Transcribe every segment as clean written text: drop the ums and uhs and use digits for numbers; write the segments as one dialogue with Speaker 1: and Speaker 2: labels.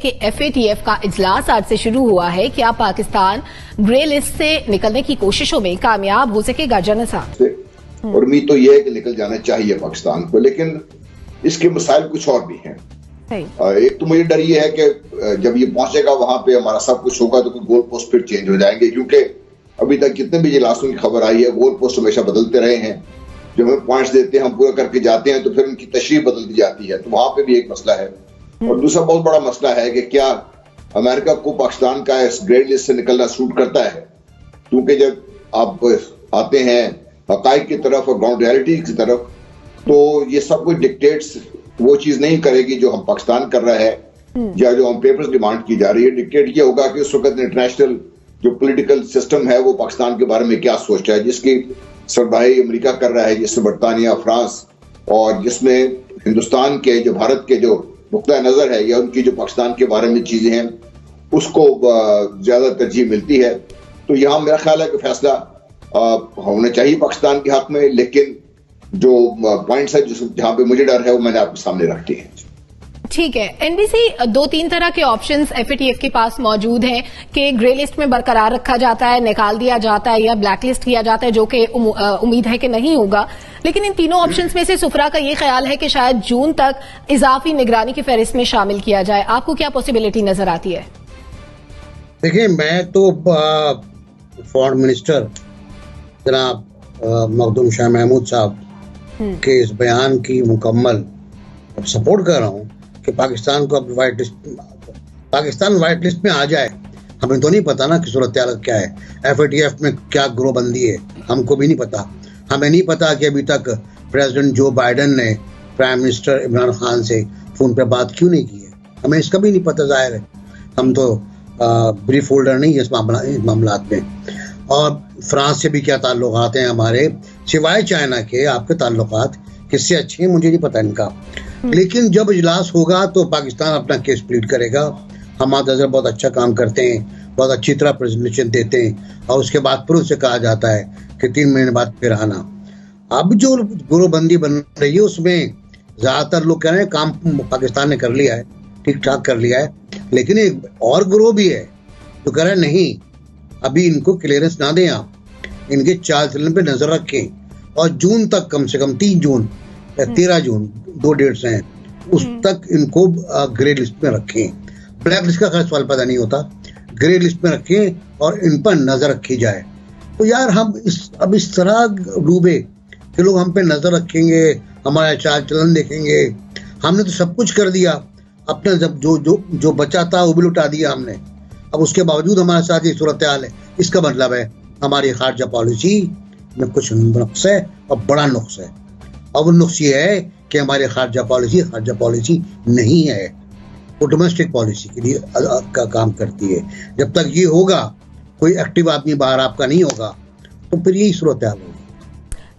Speaker 1: کہ FATF کا اجلاس آج سے شروع ہوا ہے. کیا پاکستان گرے لسٹ سے نکلنے کی کوششوں میں کامیاب ہو سکے گا؟ جنرل صاحب،
Speaker 2: اور امید تو یہ ہے کہ نکل جانا چاہیے پاکستان کو، لیکن اس کے مسائل کچھ اور بھی ہیں. ایک تو مجھے ڈر یہ ہے کہ جب یہ پہنچے گا وہاں پہ ہمارا سب کچھ ہوگا تو گول پوسٹ پھر چینج ہو جائیں گے، کیونکہ ابھی تک جتنے بھی اجلاسوں کی خبر آئی ہے گول پوسٹ ہمیشہ بدلتے رہے ہیں. جب ہمیں پوائنٹس دیتے ہیں ہم پورا کر کے جاتے ہیں تو پھر ان کی تشریح بدل دی جاتی ہے، تو وہاں پہ بھی ایک مسئلہ ہے. اور دوسرا بہت بڑا مسئلہ ہے کہ کیا امریکہ کو پاکستان کا اس گریڈ لسٹ سے نکلنا سوٹ کرتا ہے، کیونکہ جب آپ آتے ہیں حقائق کی طرف اور گراؤنڈ ریالٹی کی طرف تو یہ سب کچھ ڈکٹیٹس وہ چیز نہیں کرے گی جو ہم پاکستان کر رہا ہے یا جو ہم پیپرز ڈیمانڈ کی جا رہی ہے. ڈکٹیٹ یہ ہوگا کہ اس وقت انٹرنیشنل جو پولیٹیکل سسٹم ہے وہ پاکستان کے بارے میں کیا سوچتا ہے، جس کی سربراہی امریکہ کر رہا ہے، جس میں برطانیہ، فرانس، اور جس میں ہندوستان کے جو بھارت کے جو نقطہ نظر ہے یا ان کی جو پاکستان کے بارے میں چیزیں ہیں اس کو زیادہ ترجیح ملتی ہے. تو یہاں میرا خیال ہے کہ فیصلہ ہونا چاہیے پاکستان کے حق میں، لیکن جو پوائنٹس ہے جہاں پہ مجھے ڈر ہے وہ میں نے آپ کے سامنے رکھتے ہیں.
Speaker 1: ٹھیک ہے. NBC 2-3 طرح کے آپشنز FATF کے پاس موجود ہیں کہ گرے لسٹ میں برقرار رکھا جاتا ہے، نکال دیا جاتا ہے یا بلیک لسٹ کیا جاتا ہے، جو کہ امید ہے کہ نہیں ہوگا. لیکن ان تینوں آپشنز میں سے سفرا کا یہ خیال ہے کہ شاید جون تک اضافی نگرانی کی فہرست میں شامل کیا جائے. آپ کو کیا پاسبلٹی نظر آتی ہے؟
Speaker 3: دیکھیں، میں تو فارن منسٹر جناب مخدوم شاہ محمود صاحب کے اس بیان کی مکمل سپورٹ کر رہا ہوں کہ پاکستان کو اب پاکستان وائٹ لسٹ میں آ جائے. ہمیں تو نہیں پتا نا کہ صورتحال کیا ہے، FATF میں کیا گروہ بندی ہے، ہم کو بھی نہیں پتا. ہمیں نہیں پتا کہ ابھی تک پریزیڈنٹ جو بائیڈن نے پرائم منسٹر عمران خان سے فون پہ بات کیوں نہیں کی ہے، ہمیں اس کا بھی نہیں پتا. ظاہر ہے ہم تو بریف ہولڈر نہیں ہے اس معاملات میں. اور فرانس سے بھی کیا تعلقات ہیں ہمارے، سوائے چائنا کے آپ کے تعلقات کس سے اچھے ہیں مجھے نہیں پتا ان کا. لیکن جب اجلاس ہوگا تو پاکستان اپنا کیس پلیڈ کرے گا. حماد اظہر بہت اچھا کام کرتے ہیں، بہت اچھی طرح پریزنٹیشن دیتے ہیں، اور اس کے بعد پھر سے کہا جاتا ہے کہ 3 مہینے بعد پھر آنا. اب جو گروہ بندی بن رہی ہے اس میں زیادہ تر لوگ کہہ رہے ہیں کام پاکستان نے کر لیا ہے، ٹھیک ٹھاک کر لیا ہے. لیکن ایک اور گروہ بھی ہے جو کہہ رہے ہیں نہیں، ابھی ان کو کلیئرنس نہ دیں، آپ ان کے چال چلن پہ نظر رکھیں اور جون تک کم سے کم 3 جون یا 13 جون 2 ڈیٹس ہیں اس تک ان کو گرے لسٹ میں رکھیں. بلیک لسٹ کا خیر سوال پیدا نہیں ہوتا، گرے لسٹ میں رکھیں اور ان پر نظر رکھی جائے. تو یار ہم اب اس طرح ڈوبے کہ لوگ ہم پہ نظر رکھیں گے، ہمارا چال چلن دیکھیں گے. ہم نے تو سب کچھ کر دیا، اپنا جو بچا تھا وہ بھی لٹا دیا ہم نے. اب اس کے باوجود ہمارے ساتھ یہ صورتحال ہے. اس کا مطلب ہے ہماری خارجہ پالیسی میں کچھ نقص ہے اور بڑا نقص ہے. اور وہ نقص یہ ہے کہ ہماری خارجہ پالیسی نہیں ہے، وہ ڈومیسٹک پالیسی کے لیے کا کام کرتی ہے. جب تک یہ ہوگا، کوئی ایکٹیو آدمی باہر آپ کا نہیں ہوگا، تو پھر یہی صورتحال ہوگی.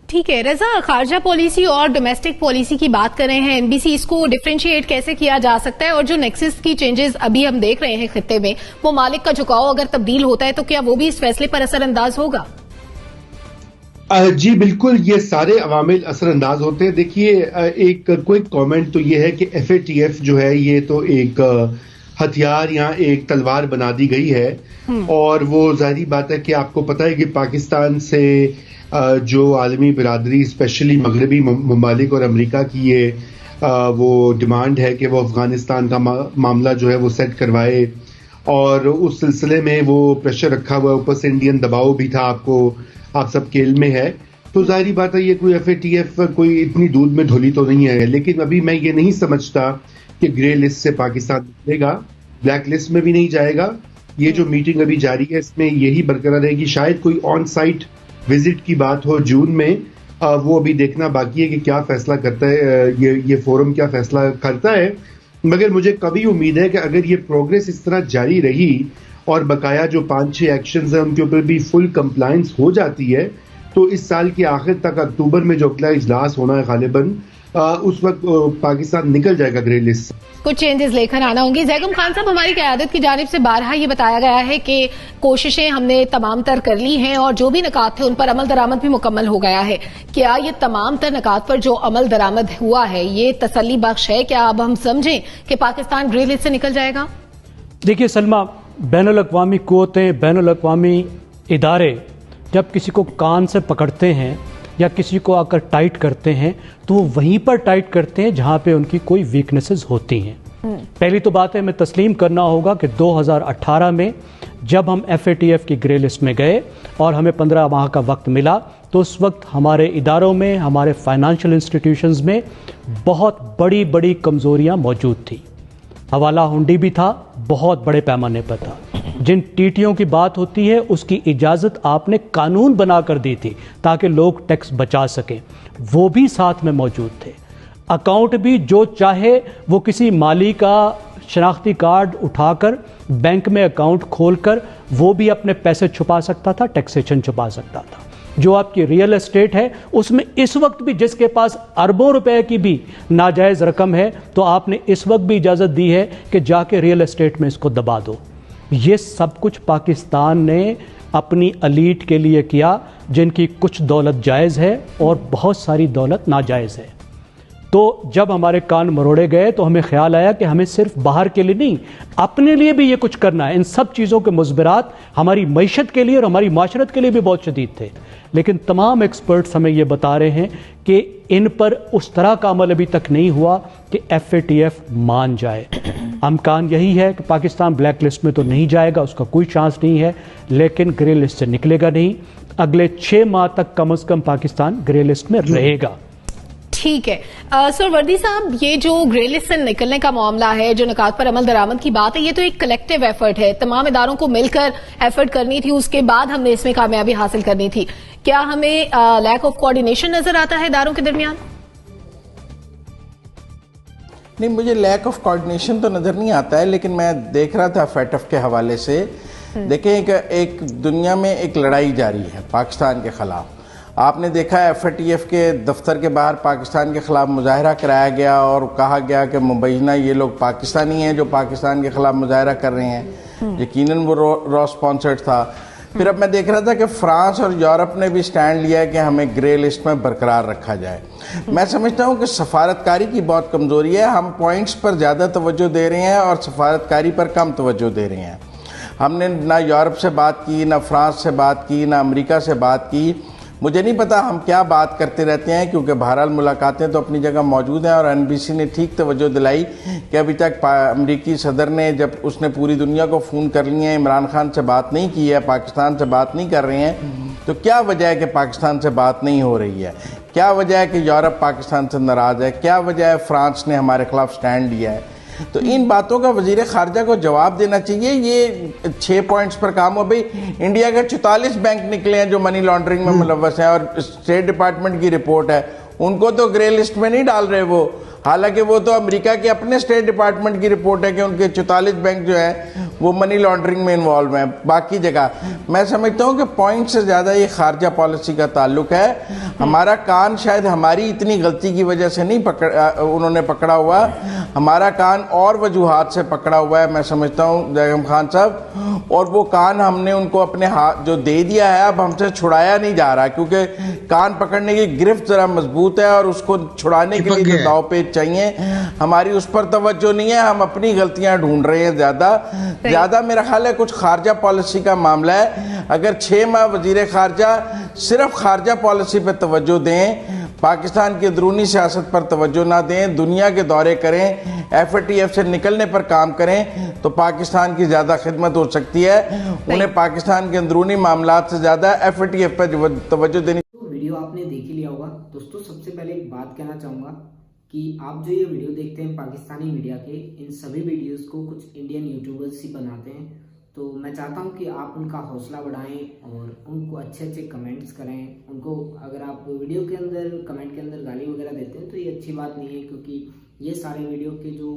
Speaker 1: ٹھیک ہے رضا، خارجہ پالیسی اور ڈومیسٹک پالیسی کی بات کر رہے ہیں NBC، اس کو ڈفرینشیٹ کیسے کیا جا سکتا ہے؟ اور جو نیکسس کی چینجز ابھی ہم دیکھ رہے ہیں خطے میں، وہ مالک کا جھکاؤ اگر تبدیل ہوتا ہے تو کیا وہ بھی اس فیصلے پر اثر انداز ہوگا؟
Speaker 4: جی بالکل، یہ سارے عوامل اثر انداز ہوتے ہیں. دیکھیے، ایک کوئک کامنٹ تو یہ ہے کہ FATF جو ہے یہ تو ایک ہتھیار یا ایک تلوار بنا دی گئی ہے، اور وہ ظاہری بات ہے کہ آپ کو پتہ ہے کہ پاکستان سے جو عالمی برادری اسپیشلی مغربی ممالک اور امریکہ کی یہ وہ ڈیمانڈ ہے کہ وہ افغانستان کا معاملہ جو ہے وہ سیٹ کروائے، اور اس سلسلے میں وہ پریشر رکھا ہوا ہے. اوپر سے انڈین دباؤ بھی تھا، آپ سب کے علم میں ہے. تو ظاہری بات ہے یہ کوئی FATF کوئی اتنی دودھ میں دھلی تو نہیں ہے. لیکن ابھی میں یہ نہیں سمجھتا کہ گرے لسٹ سے پاکستان نکلے گا، بلیک لسٹ میں بھی نہیں جائے گا. یہ جو میٹنگ ابھی جاری ہے اس میں یہی برقرار رہے گی. شاید کوئی آن سائٹ وزٹ کی بات ہو جون میں، وہ ابھی دیکھنا باقی ہے کہ کیا فیصلہ کرتا ہے یہ فورم، کیا فیصلہ کرتا ہے. مگر مجھے کبھی امید ہے کہ اگر یہ پروگریس اس طرح جاری رہی اور بقایا جو 5-6 ایکشنز ہیں ان کے اوپر بھی فل کمپلائنس ہو جاتی ہے، تو اس سال کے آخر تک اکتوبر میں جو اگلا اجلاس ہونا ہے غالباً اس وقت پاکستان نکل جائے گا گرے لسٹ.
Speaker 1: کچھ چینجز لے کر آنا ہوں گی. زیگم خان صاحب، ہماری قیادت کی جانب سے بارہا یہ بتایا گیا ہے کہ کوششیں ہم نے تمام تر کر لی ہیں اور جو بھی نکات تھے ان پر عمل درآمد بھی مکمل ہو گیا ہے. کیا یہ تمام تر نکات پر جو عمل درآمد ہوا ہے یہ تسلی بخش ہے؟ کیا اب ہم سمجھیں کہ پاکستان گرے لسٹ سے نکل جائے گا؟
Speaker 5: देखिए सलमा, बैनुल अक़वामी क़ुव्वतें, बैनुल अक़वामी इदारे जब किसी को कान से पकड़ते हैं या किसी को आकर टाइट करते हैं तो वो वहीं पर टाइट करते हैं जहाँ पे उनकी कोई वीकनेसेस होती हैं। पहली तो बात है, हमें तस्लीम करना होगा कि 2018 में जब हम FATF की ग्रे लिस्ट में गए और हमें 15 माह का वक्त मिला तो उस वक्त हमारे इदारों में, हमारे फाइनेंशियल इंस्टीट्यूशंस में बहुत बड़ी बड़ी कमज़ोरियाँ मौजूद थी। हवाला हुंडी भी था, बहुत बड़े पैमाने पर था। जिन टीटीओं की बात होती है उसकी इजाज़त आपने कानून बना कर दी थी ताकि लोग टैक्स बचा सकें, वो भी साथ में मौजूद थे। अकाउंट भी जो चाहे वो किसी माली का शनाख्ती कार्ड उठाकर बैंक में अकाउंट खोलकर वो भी अपने पैसे छुपा सकता था, टैक्सेशन छुपा सकता था। जो आपकी रियल एस्टेट है उसमें इस वक्त भी जिसके पास अरबों रुपए की भी नाजायज़ रकम है तो आपने इस वक्त भी इजाज़त दी है कि जाके रियल एस्टेट में इसको दबा दो। ये सब कुछ पाकिस्तान ने अपनी एलीट के लिए किया जिनकी कुछ दौलत जायज़ है और बहुत सारी दौलत नाजायज़ है। तो जब हमारे कान मरोड़े गए तो हमें ख्याल आया कि हमें सिर्फ बाहर के लिए नहीं, अपने लिए भी ये कुछ करना है। इन सब चीज़ों के मुज़बिरात हमारी मईशत के लिए और हमारी माशरत के लिए भी बहुत शदीद थे। लेकिन तमाम एक्सपर्ट्स हमें ये बता रहे हैं कि इन पर उस तरह का अमल अभी तक नहीं हुआ कि FATF मान जाए। अमकान यही है कि पाकिस्तान ब्लैक लिस्ट में तो नहीं जाएगा, उसका कोई चांस नहीं है, लेकिन ग्रे लिस्ट से निकलेगा नहीं। अगले 6 माह तक कम से कम पाकिस्तान ग्रे लिस्ट में रहेगा।
Speaker 1: ठीक है सर। वर्दी साहब, ये जो ग्रे लिस्ट से निकलने का मामला है, जो निकात पर अमल दरामद की बात है, ये तो एक कलेक्टिव एफर्ट है, तमाम इदारों को मिलकर एफर्ट करनी थी, उसके बाद हमने इसमें कामयाबी हासिल करनी थी। क्या हमें लैक ऑफ कोऑर्डिनेशन नजर आता है इदारों के दरमियान?
Speaker 6: नहीं, मुझे लैक ऑफ कोऑर्डिनेशन तो नज़र नहीं आता है, लेकिन मैं देख रहा था FATF के हवाले से। देखें, एक दुनिया में एक लड़ाई जारी है पाकिस्तान के खिलाफ। आपने देखा है FATF के दफ्तर के बाहर पाकिस्तान के खिलाफ मुजाहरा कराया गया और कहा गया कि मुबैना ये लोग पाकिस्तानी हैं जो पाकिस्तान के खिलाफ मुजाहरा कर रहे हैं। यकीनन वो रॉ स्पॉन्सर्ड था। फिर अब मैं देख रहा था कि फ्रांस और यूरोप ने भी स्टैंड लिया है कि हमें ग्रे लिस्ट में बरकरार रखा जाए। मैं समझता हूँ कि सफारतकारी की बहुत कमज़ोरी है। हम पॉइंट्स पर ज़्यादा तवज्जो दे रहे हैं और सफारतकारी पर कम तवज्जो दे रहे हैं। हमने ना यूरोप से बात की, ना फ्रांस से बात की, ना अमेरिका से बात की। मुझे नहीं पता हम क्या बात करते रहते हैं, क्योंकि बहरहाल मुलाकातें तो अपनी जगह मौजूद हैं और NBC ने ठीक तवज्जो दिलाई कि अभी तक अमरीकी सदर ने, जब उसने पूरी दुनिया को फ़ोन कर लिया है, इमरान खान से बात नहीं की है, पाकिस्तान से बात नहीं कर रहे हैं। तो क्या वजह है कि पाकिस्तान से बात नहीं हो रही है? क्या वजह है कि यूरोप पाकिस्तान से नाराज़ है? क्या वजह है फ्रांस ने हमारे खिलाफ स्टैंड लिया है? तो इन बातों का वजीर खारजा को जवाब देना चाहिए। ये 6 पॉइंट्स पर काम हो। भाई, इंडिया के 44 बैंक निकले हैं जो मनी लॉन्ड्रिंग में मुलव्वस हैं और स्टेट डिपार्टमेंट की रिपोर्ट है, उनको तो ग्रे लिस्ट में नहीं डाल रहे वो। हालांकि वो तो अमेरिका के अपने स्टेट डिपार्टमेंट की रिपोर्ट है कि उनके 44 बैंक जो है वो मनी लॉन्ड्रिंग में इन्वॉल्व हैं। बाकी जगह मैं समझता हूँ कि पॉइंट से ज़्यादा ये खारजा पॉलिसी का ताल्लुक है। हमारा कान शायद हमारी इतनी गलती की वजह से नहीं उन्होंने पकड़ा हुआ, हमारा कान और वजूहात से पकड़ा हुआ है, मैं समझता हूँ जैगम खान साहब। और वो कान हमने उनको अपने हाथ जो दे दिया है, अब हमसे छुड़ाया नहीं जा रहा, क्योंकि कान पकड़ने की गिरफ्त ज़रा मजबूत है और उसको छुड़ाने के लिए जो दाव पेच चाहिए, हमारी उस पर तवज्जो नहीं है। हम अपनी गलतियां ढूंढ रहे हैं ज़्यादा। मेरा ख्याल है कुछ खारजा पॉलिसी का मामला है। अगर 6 माह वजीर खारजा सिर्फ खारजा पॉलिसी पर तवज्जो दें, पाकिस्तान की अंदरूनी सियासत पर तवज्जो ना दें, दुनिया के दौरे करें, FATF से निकलने पर काम करें, तो पाकिस्तान की ज़्यादा खिदमत हो सकती है। उन्हें पाकिस्तान के अंदरूनी मामलात से ज़्यादा FATF पर तवज्जो देनी।
Speaker 7: वीडियो आपने देख ही लिया होगा दोस्तों। सबसे पहले एक बात कहना चाहूँगा कि आप जो ये वीडियो देखते हैं पाकिस्तानी मीडिया के, इन सभी वीडियोस को कुछ इंडियन यूट्यूबर्स ही बनाते हैं। तो मैं चाहता हूं कि आप उनका हौसला बढ़ाएं और उनको अच्छे अच्छे कमेंट्स करें। उनको अगर आप वीडियो के अंदर कमेंट के अंदर गाली वगैरह देते हैं तो ये अच्छी बात नहीं है, क्योंकि ये सारे वीडियो के जो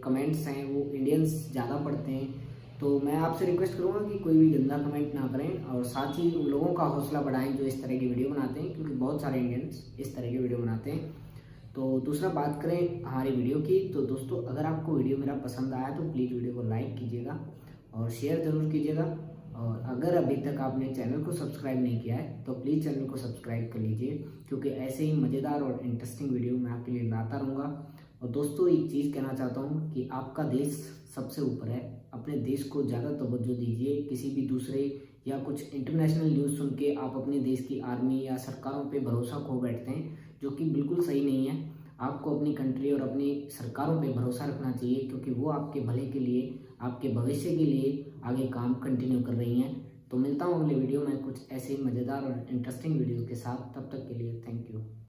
Speaker 7: कमेंट्स हैं वो इंडियंस ज़्यादा पढ़ते हैं। तो मैं आपसे रिक्वेस्ट करूँगा कि कोई भी गंदा कमेंट ना करें और साथ ही उन लोगों का हौसला बढ़ाएं जो इस तरह की वीडियो बनाते हैं, क्योंकि बहुत सारे इंडियंस इस तरह की वीडियो बनाते हैं। तो दूसरा बात करें हमारी वीडियो की, तो दोस्तों अगर आपको वीडियो मेरा पसंद आया तो प्लीज़ वीडियो को लाइक कीजिएगा और शेयर ज़रूर कीजिएगा। और अगर अभी तक आपने चैनल को सब्सक्राइब नहीं किया है तो प्लीज़ चैनल को सब्सक्राइब कर लीजिए, क्योंकि ऐसे ही मज़ेदार और इंटरेस्टिंग वीडियो मैं आपके लिए लाता रहूँगा। और दोस्तों एक चीज़ कहना चाहता हूँ कि आपका देश सबसे ऊपर है, अपने देश को ज़्यादा तवज्जो दीजिए। किसी भी दूसरे या कुछ इंटरनेशनल न्यूज़ सुन के आप अपने देश की आर्मी या सरकारों पे भरोसा खो बैठते हैं, जो कि बिल्कुल सही नहीं है। आपको अपनी कंट्री और अपनी सरकारों पे भरोसा रखना चाहिए, क्योंकि वो आपके भले के लिए, आपके भविष्य के लिए आगे काम कंटिन्यू कर रही हैं। तो मिलता हूँ अगले वीडियो में कुछ ऐसे मज़ेदार और इंटरेस्टिंग वीडियो के साथ। तब तक के लिए थैंक यू।